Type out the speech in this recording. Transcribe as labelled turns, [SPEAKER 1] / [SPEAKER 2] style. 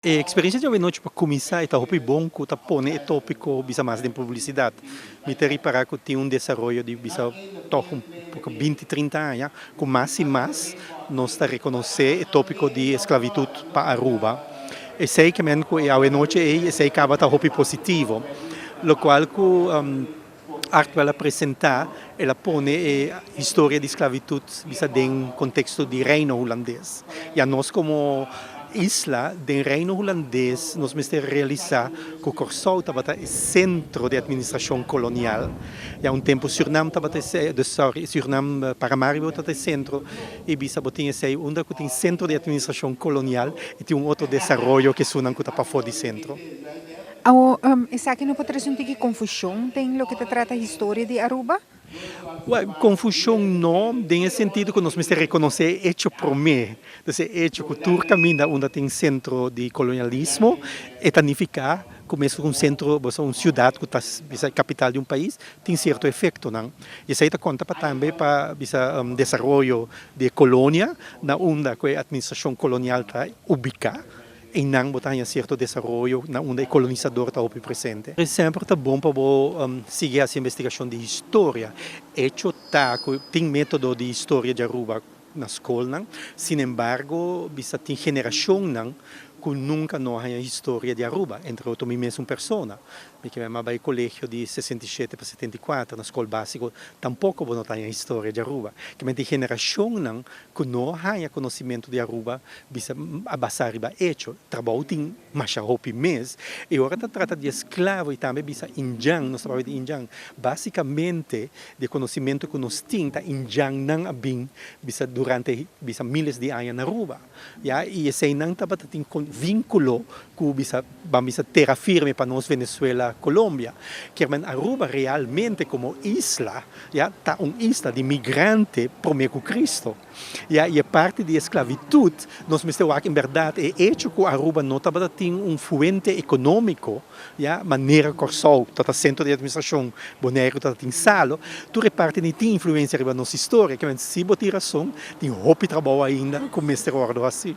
[SPEAKER 1] A experiência de noite para começar está muito bom, que está pondo é tópico bisa mais de publicidade. Me ter reparar que tem desenvolvimento de bisa toch pouco 20, 30 anos, com mais e mais nós está reconhecer o tópico de esclavitud para Aruba. E sei que mesmo que a noite é sei que acaba tá muito positivo, lo qual que arte ela apresentar, ela põe a história de esclavitud bisa em contexto de reino holandês. E a nós como isla do reino holandês, nós temos que realizar que o Corsol estava o centro de administração colonial. E há tempo Suriname estava Suriname Paramaribo estava centro e bisa botinha sei onde que tem centro de administração colonial e tem outro desenvolvimento que sunan que está para fora do centro.
[SPEAKER 2] Esa que não pode trazer um tique confusão tem lo que te trata a história de Aruba?
[SPEAKER 1] Confusão não, no sentido que nós temos que reconhecer hecho por mim. Então, hecho que Turca ainda onde tem centro de colonialismo, e significa como é um centro, uma cidade que está a capital de um país, tem certo efeito, não? E isso aí conta também para o desenvolvimento de colônia, na onde a administração colonial está ubicada. E não botar em certo desenvolvimento na onde o colonizador está presente. É sempre tá bom para seguir essa investigação de história. Hecho tá que tem método de história de Aruba na escola, sin embargo, bisa tem geração não que nunca não há história de Aruba, entre outros mesmo pessoa. Porque eu vai colégio de 67 para 74, na escola básica, tampouco não tem a história de Aruba. Que tem geração não que não há conhecimento de Aruba, bisa abasar riba hecho, trabalho tem mais roupa mês, e agora trata de escravo e também bisa injang, nós trabalhamos de injang. Basicamente, de conhecimento que nós temos, injang não abim, bisa durante bisa milhares de anos na Aruba. E esse não tem vínculo que bisa terra firme para nós Venezuela, Colômbia, que Aruba realmente como isla, está uma isla de migrante por meio de Cristo. E a parte de esclavitud, nós temos que em verdade é hecho que Aruba não tem fuente econômico, maneira Corsol, está centro de administração, Bonaire está em Salo, toda parte de tem influência na nossa história, que se botar razão, tem roupa trabalho ainda com este ordem assim.